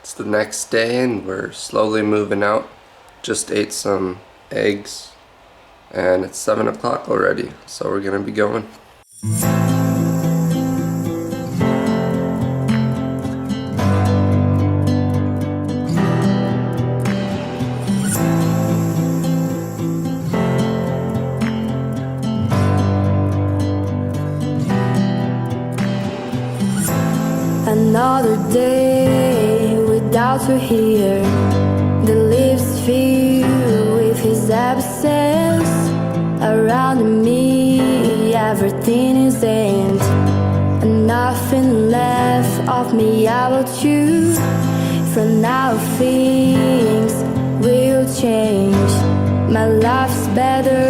It's the next day and we're slowly moving out. Just ate some eggs and it's 7 o'clock already, so we're gonna be going. Another day without you here. The leaves fill with his absence. Around me, everything is end. And nothing left of me about you. From now, things will change. My life's better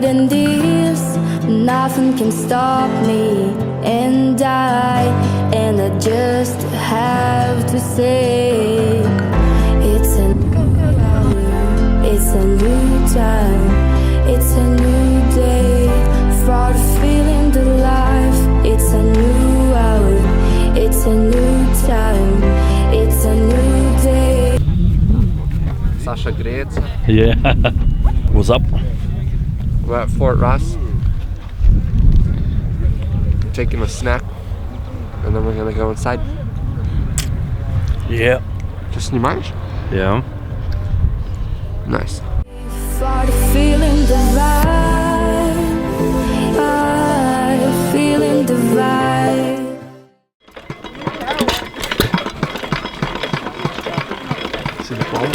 than this. Nothing can stop me. And I just have to say, it's a new hour, it's a new time, it's a new day for feeling the life. It's a new hour, it's a new time, it's a new day. Sasha greется. Yeah. What's up? We're at Fort Ross. Taking a snack. And then we're gonna go inside. Yeah. Just sнимаешь? Yeah. Nice. For feeling the vibe, I'm feeling the vibe. See the ball?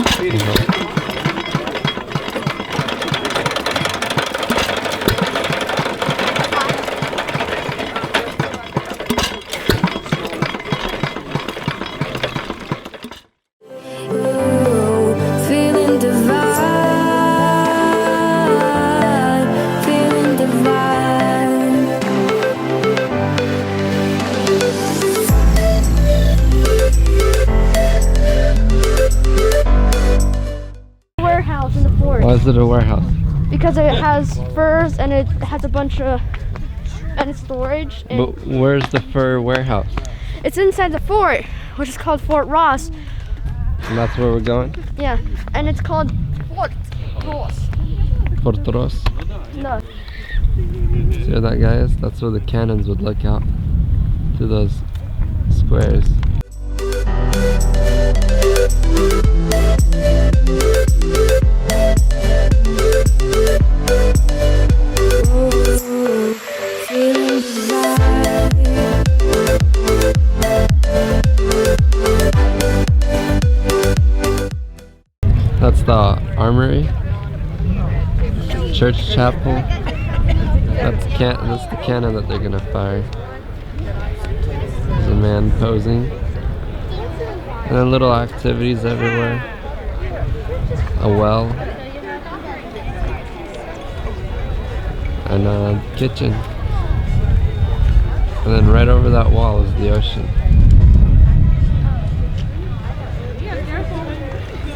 Why is it a warehouse? Because it has furs and it has a bunch of storage. And But where's the fur warehouse? it's inside the fort, which is called Fort Ross. And that's where we're going? Yeah, and it's called Fort Ross. Fort Ross? No. See where that guy is? That's where the cannons would look out through those squares. That's the armory, church chapel. That's the cannon that they're gonna fire. There's a man posing, and then little activities everywhere. A well, and a kitchen, and then right over that wall is the ocean.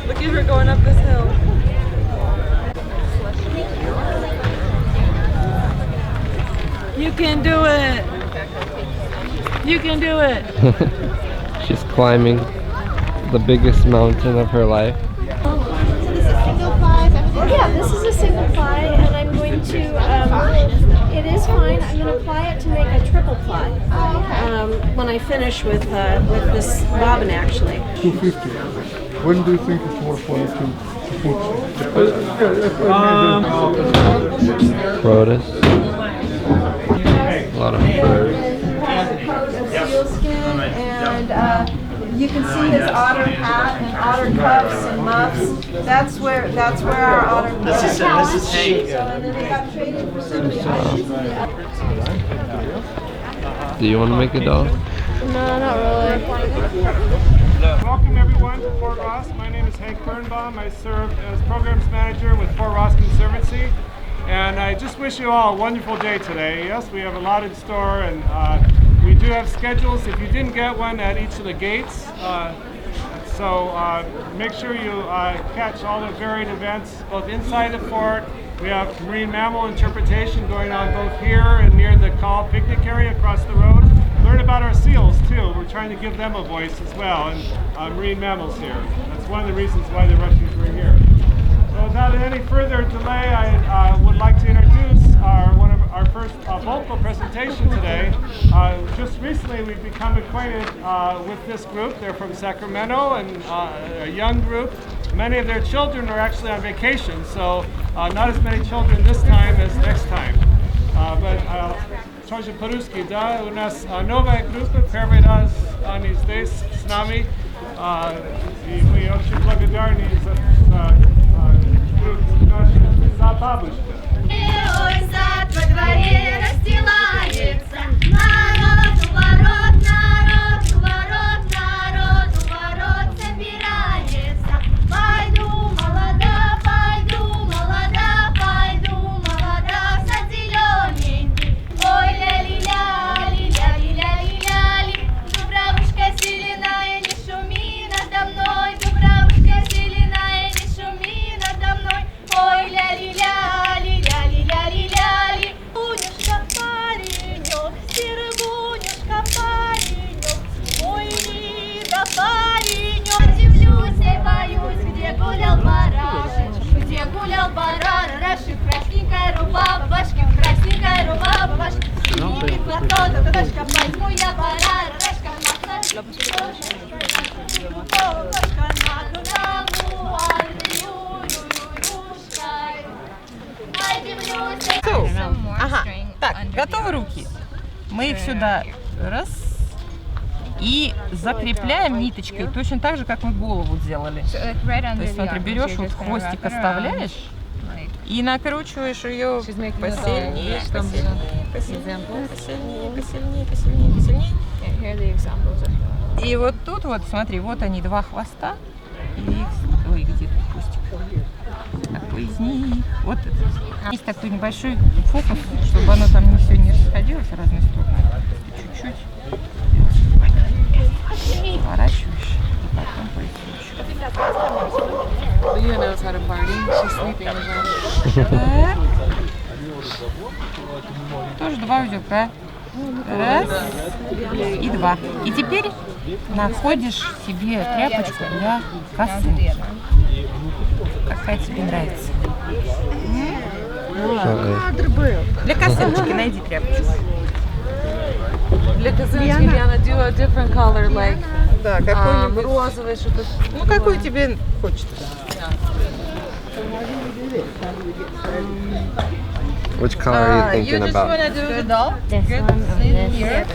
Look at her going up this hill. You can do it. You can do it. She's climbing the biggest mountain of her life. So this is single ply? Yeah, this is a single ply, and I'm going to, it is fine, I'm going to ply it to make a triple ply. When I finish with this bobbin actually. 250. When do you think it's more fun to put? Protus. A lot of furs. Sealskin, and you can see his otter hat and otter cuffs and muffs. That's where our otter. This is Hank. And then they got traded for some. Do you want to make a doll? No, not really. Welcome everyone to Fort Ross. My name is Hank Birnbaum. I serve as Programs Manager with Fort Ross Conservancy. And I just wish you all a wonderful day today. Yes, we have a lot in store, and we do have schedules if you didn't get one at each of the gates. So make sure you catch all the varied events both inside the fort. We have marine mammal interpretation going on both here and near the Call picnic area across the road. Learn learn about our seals too. We're trying to give them a voice as well, and marine mammals here. That's one of the reasons why the Russians were here. So without any further delay, I would like to introduce one of our first vocal presentation today. Just recently we've become acquainted with this group. They're from Sacramento, and a young group. Many of their children are actually on vacation, so not as many children this time as next time. Тоже по-русски, да, у нас новая группа, первый раз они здесь с нами, и мы очень благодарны за бабушка. Ой, сад во дворе расстилается, народ у ворот, народ у ворот, народ у ворот собирается. Пойду молода, пойду молода, пойду молода, сад зелененький. Ой, ля-ли-ля, ля-ли-ля-ли-ля-ли, Дубравушка зеленая, не шуми надо мной, Дубравушка зеленая, не шуми надо мной. Ой, ля-ли-ля, ля-ли-ля-ли-ля-ли, Бунюшка паренек, Сербунюшка паренек, ой, Лида паренек. Удивлюсь и боюсь, где гулял баран, где гулял баран, Раши, красненькая рубашка, красненькая рубашка, синий платок, Рашка, возьму я баран, Рашка, махна, Рашка, нагнаву, Ага, так, готовы руки? Мы их сюда раз и закрепляем ниточкой, точно так же, как мы голову сделали. То есть, смотри, берешь, вот хвостик оставляешь и накручиваешь ее посильнее, посильнее. И вот тут вот, смотри, вот они, два хвоста. И, ой, где тут хвостик? Какой из них? Вот это. Есть такой небольшой фокус, чтобы оно там не все не расходилось в разные стороны. Чуть-чуть. Поворачиваешь и потом пояснишь. Тоже два узелка. Раз и два. И теперь находишь себе тряпочку для косынки. Какая тебе нравится? Для косыночки найди тряпочку. Для косыночки Лиана do a different color, like Да, какой-нибудь розовый, что-то. Ну, какой тебе хочется. Which color are you You thinking just about? wanna do the doll? This Good. one, Sit this. here.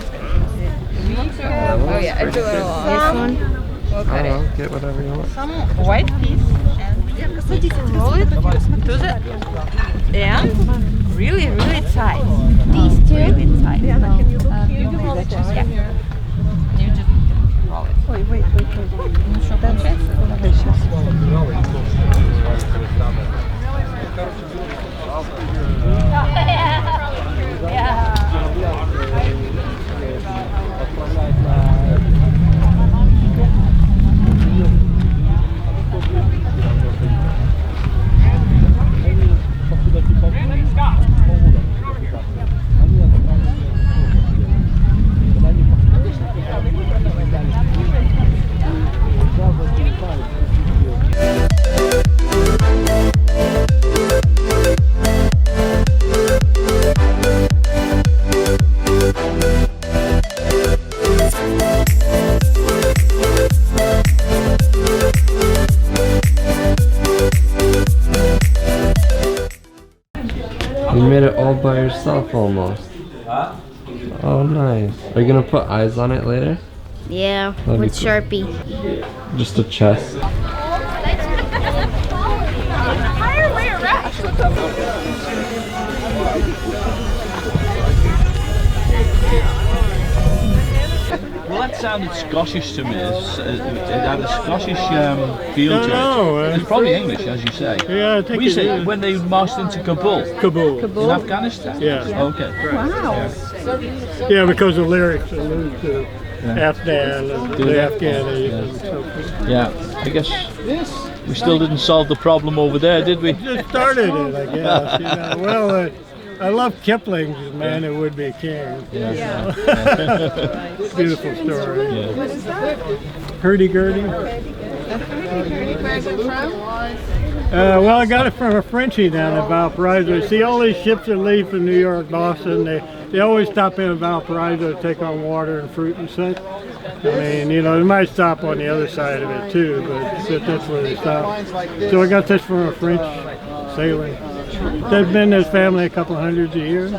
Oh yeah, I do it all. This one. I don't know, get whatever you want. Some white piece and roll it to the end. Really, really tight. These two. Really tight. No. You just roll it. Ну что, получается? You made it all by yourself almost. Oh, nice. Are you gonna put eyes on it later? Yeah, That'd be with cool. Sharpie. Just a chest. Well, that sounded Scottish to me. It had a Scottish feel to No, it. It's probably English, as you say. Yeah, I think We it say is. when they marched into Kabul. Kabul. In Afghanistan? Yeah. Okay. Yeah, because the lyrics allude to Afghan and Do the they? Afghanis Yeah. and so forth. Yeah. I guess we still didn't solve the problem over there, did we? Just started it, I guess. You know. Well, I love Kipling's Man Who Would Be King. Yeah. Beautiful story. Yeah. What is that? Hurdy-gurdy. Where's it from? Well, I got it from a Frenchie down at Valparaiso. See, all these ships that leave from New York, Boston, they always stop in Valparaiso to take on water and fruit and such. I mean, you know, they might stop on the other side of it too, but that's where they stop. So I got this from a French sailor. They've been in his family a couple hundreds of years.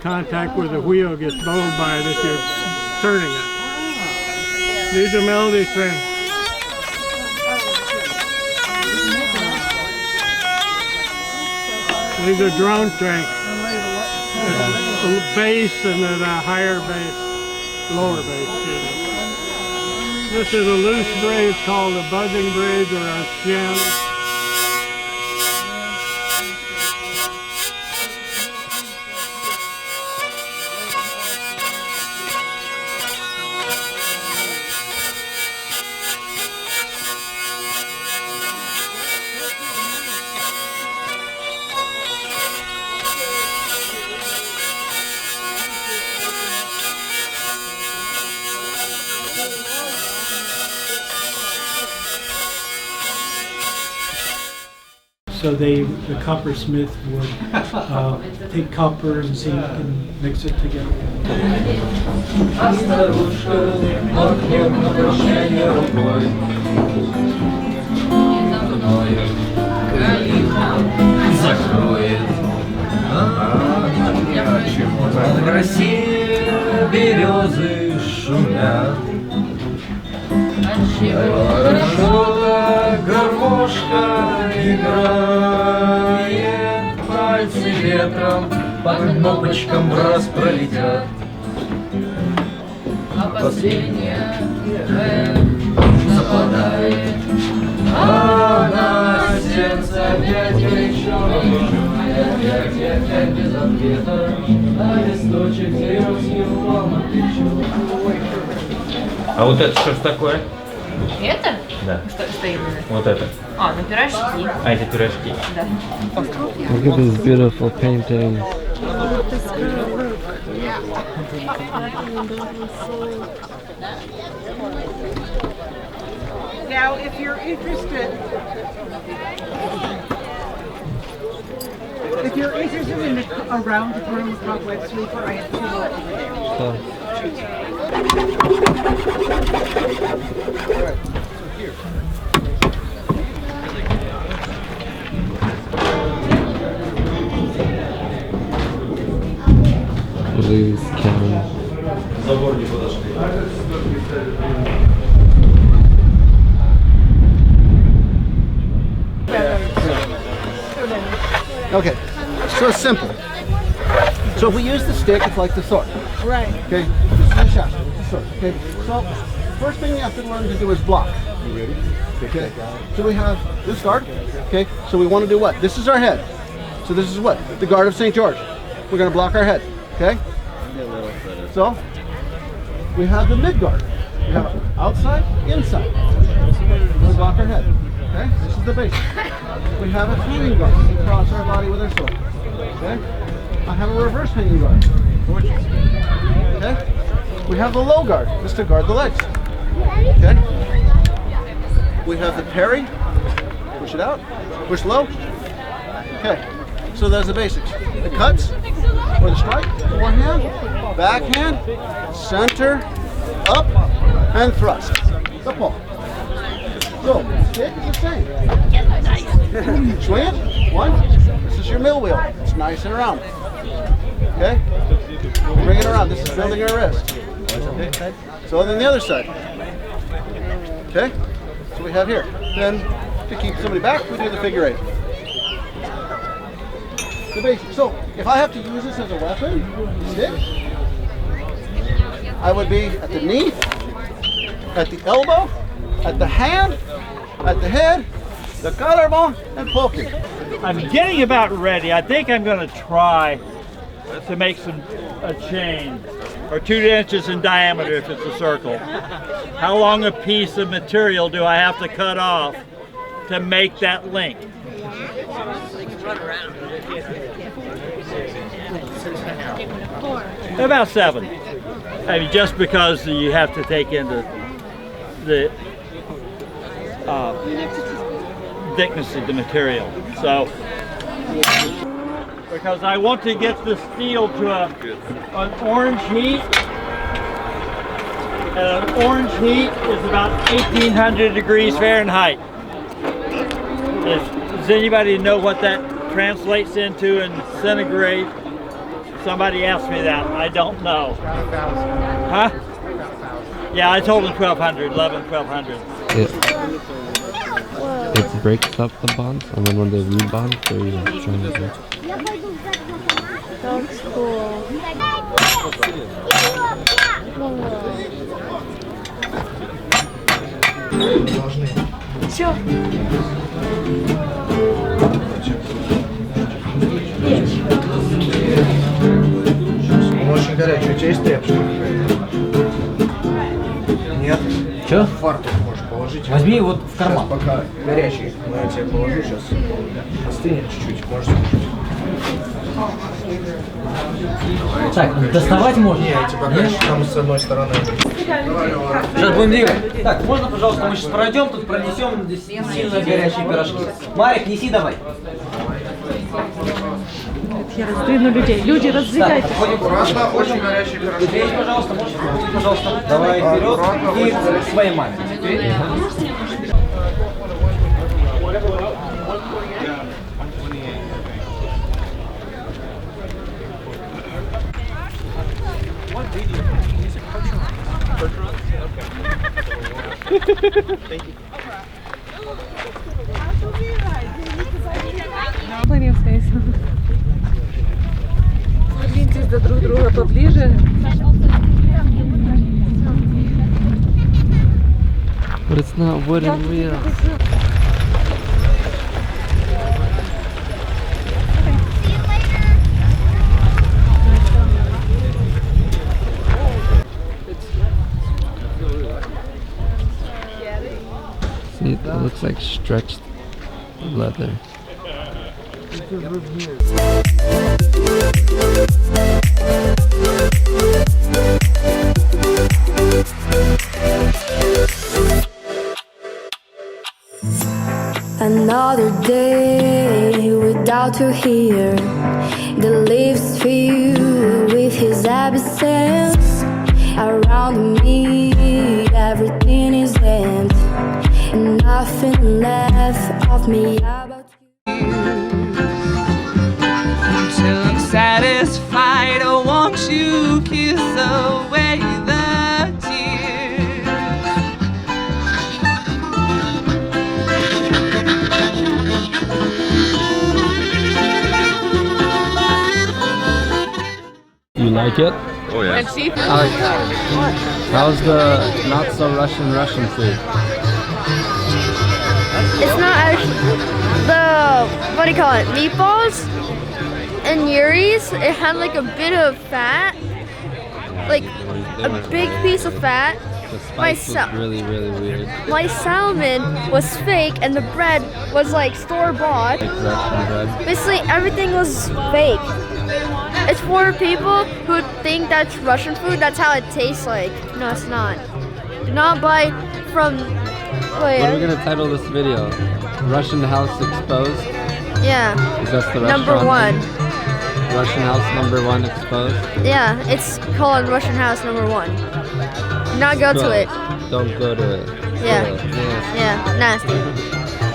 Contact where the wheel gets bowed by it if you're turning it. These are melody strings. These are drone strings. A bass and then a higher bass, lower bass. This is a loose bridge called a buzzing bridge or a chien. So the coppersmith would take copper and zinc and mix it together. Березы шумят. Гармошка играет, пальцы ветром по кнопочкам раз пролетят. А последняя западает, а на сердце опять горячо, опять без ответа, а листочек березки в маму плечо. А вот это что ж такое? Это? Да. Что именно? Вот это. А, ну пирожки. А эти пирожки? Да. Look at these beautiful paintings. Now, if you're interested in a round room cobweb sweeper, I have two over there. Please count. Okay, so it's simple. So if we use the stick, it's like the sword. Right. Okay, this is the shaft, it's the sword. Okay, so first thing you have to learn to do is block. You ready? Okay, so we have this guard. Okay, so we want to do what? This is our head. So this is what? The guard of St. George. We're going to block our head. Okay? So we have the mid guard. We have outside, inside. We block our head. Okay? This is the base. We have a hanging guard. We cross our body with our sword. Okay? I have a reverse hanging guard. Okay? We have the low guard. Just to guard the legs. Okay? We have the parry. Push it out. Push low. Okay. So there's the basics. The cuts, or the strike, forehand, backhand, center, up, and thrust. The pull. So, stick is the same. Swing it. One. This is your mill wheel. It's nice and round. Okay? Bring it around. This is building your wrist. Okay? So then the other side. Okay? So we have here. Then, to keep somebody back, we do the figure eight. The basic. So, if I have to use this as a weapon, stick, I would be at the knee, at the elbow, at the hand, at the head, the collarbone, and poking. I'm getting about ready. I think I'm going to try to make a chain, or 2 inches in diameter if it's a circle. How long a piece of material do I have to cut off to make that link? About 7. I mean, just because you have to take into the thickness of the material. So, because I want to get the steel to an orange heat. And an orange heat is about 1800 degrees Fahrenheit. Does anybody know what that translates into in centigrade? Somebody asked me that. I don't know. Huh? Yeah, I told them 1200, 1200. It breaks up the bonds, and then when they rebond, they trying to break. That's cool. Все. Очень горячий. У тебя есть тряпочка? Нет? Че? Фартук можешь положить. Возьми вот в карман. Сейчас, пока горячий. Но я тебе положу сейчас. Остынет чуть-чуть. Можешь слушать. Так, доставать можно? Нет, я тебя, конечно, там с одной стороны. Сейчас будем делать. Так, можно, пожалуйста, мы сейчас пройдем, тут пронесем здесь сильно горячие пирожки. Марик, неси давай. Я раздвину людей. Люди, раздвигайтесь. Аккуратно, очень горячие пирожки. Здесь, пожалуйста, пожалуйста. Давай вперед и к своей маме. Plenty of space. Подвиньтесь до друг друга поближе. But it's not wooden wheels. See, it looks like stretched leather. Another day without you here. The leaves fill with his absence. Around me, everything is empty. Nothing left of me about you. Till I'm satisfied, I want you to kiss away the tears. You like it? Oh yeah. And she How's the not so Russian food? It's not actually the, what do you call it, meatballs and Yuri's. It had like a bit of fat, like a big piece of fat. The spice was really weird. My salmon was fake and the bread was like store-bought. Like Russian bread. Basically everything was fake. It's for people who think that's Russian food, that's how it tastes like. No, it's not. Do not buy from... What are we gonna title this video? Russian House Exposed? Yeah. Is that the Number restaurant? one. Russian House #1 Exposed? Yeah, it's called Russian House #1. Do not go to it. Don't go to it. Yeah. Nasty. Yeah, nasty.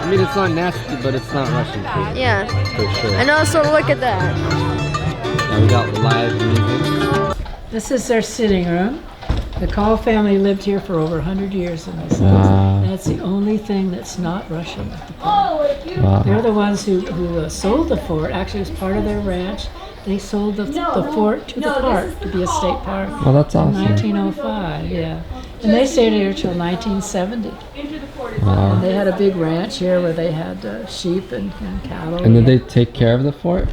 I mean, it's not nasty, but it's not Russian food. Yeah. For sure. And also look at that. Yeah, we got live music. This is their sitting room. The Call family lived here for over 100 years in this Wow. house. That's the only thing that's not Russian. Wow. They're the ones who sold the fort. Actually, it was part of their ranch. They sold the fort to the park, to be a state park. Well, that's awesome. In 1905, yeah. And they stayed here till 1970. Wow. And they had a big ranch here where they had sheep and cattle. And did they take care of the fort?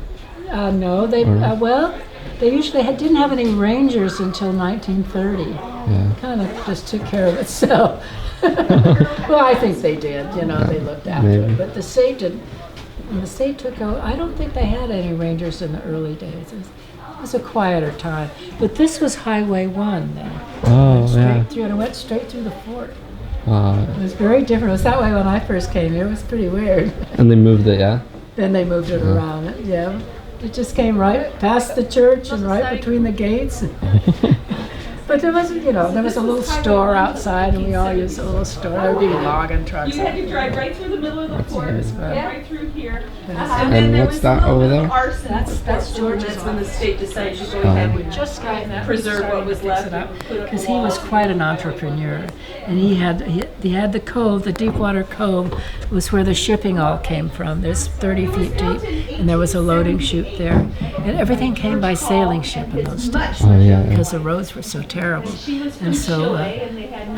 No, they well, they usually didn't have any rangers until 1930. Yeah. Kind of just took care of itself. Well, I think they did. You know, they looked after Maybe. it. But the state did. When the state took over, I don't think they had any rangers in the early days. It was a quieter time. But this was Highway 1 then. Oh, straight yeah. through, and it went straight through the fort. Wow. It was very different. It was that way when I first came here. It was pretty weird. And they moved it, yeah? Then they moved it around. Yeah. It just came right past the church and right between the gates. But there was, you know, there was a little store outside, and we all used a little store. There would be logging trucks. You had to drive right through the middle of the fort, right through here. And what's that over there? That's George's. That's when the state decided to go Oh. ahead We and just got that. preserve what was left. Because he was quite an entrepreneur, and he had the cove, the Deepwater Cove, was where the shipping all came from. There's 30 feet deep, and there was a loading chute there, and everything came by sailing ship in those days. Oh, yeah, yeah. Because the roads were so terrible, and so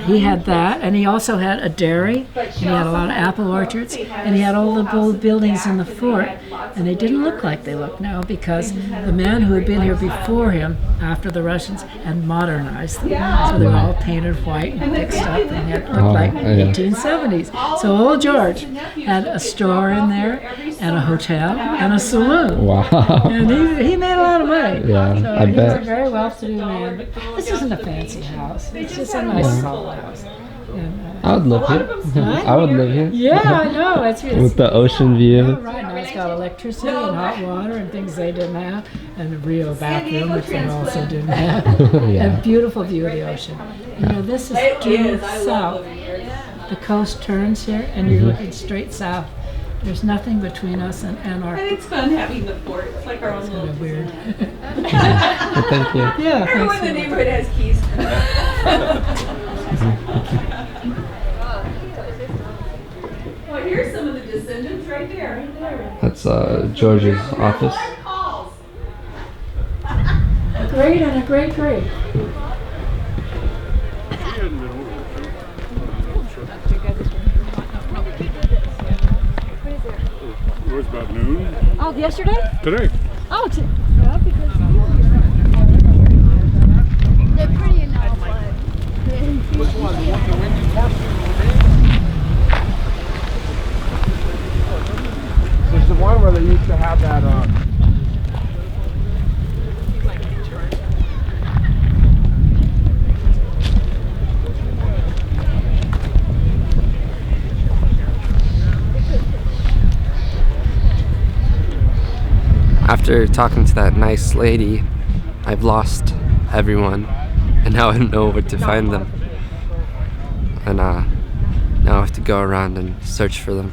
he had that, and he also had a dairy, and he had a lot of apple orchards, and he had all the old buildings in the fort, and they didn't look like they look now because the man who had been here before him, after the Russians, had modernized them. So they were all painted white and fixed up, and it looked like 1870s. So old George had a store in there, and a hotel, and a saloon. Wow. And he made a lot of money. Yeah, so I he bet. was a very well-to-do man. But this isn't a fancy house. It's just a nice small house. And, I would live here. I would live here. yeah, I know. It's With the ocean view. right now. It's got electricity and hot water and things they didn't have, and a real bathroom, which they also didn't have. Yeah. And a beautiful view of the ocean. You know, this is due south. The coast turns here, and you're looking straight south. There's nothing between us and Antarctica. And it's fun having the fort. It's like our own It's little kind of weird. Thank you. Yeah, Everyone in the neighborhood has keys. Well, here's some of the descendants right there. That's George's office. A great and a great great. It was about noon. Oh, yesterday? Today. Oh, yeah, because they're pretty enough, but Which one? The windy portion? There's the one where they used to have that After talking to that nice lady, I've lost everyone, and now I don't know where to find them. And now I have to go around and search for them.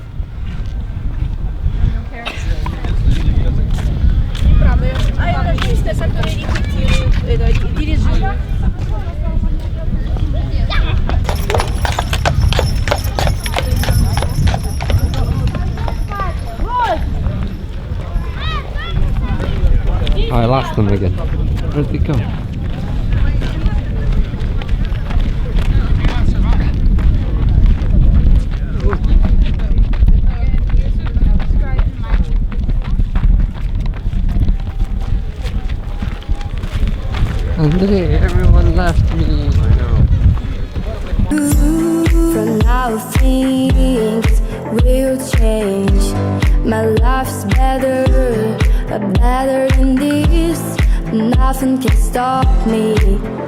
Oh, I lost them again. Where'd they go? Andre, everyone left me. From now things will change. My life's better than this. Nothing can stop me,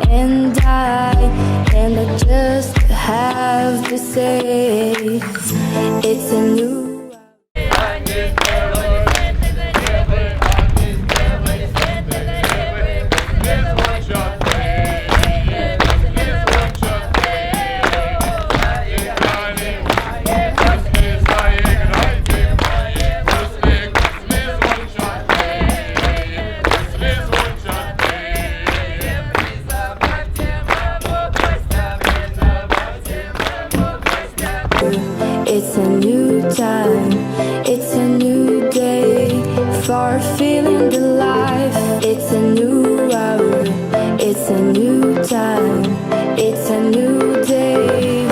and I just have to say it's a new. It's a new time, it's a new day, for feeling the life. It's a new hour, it's a new time, it's a new day.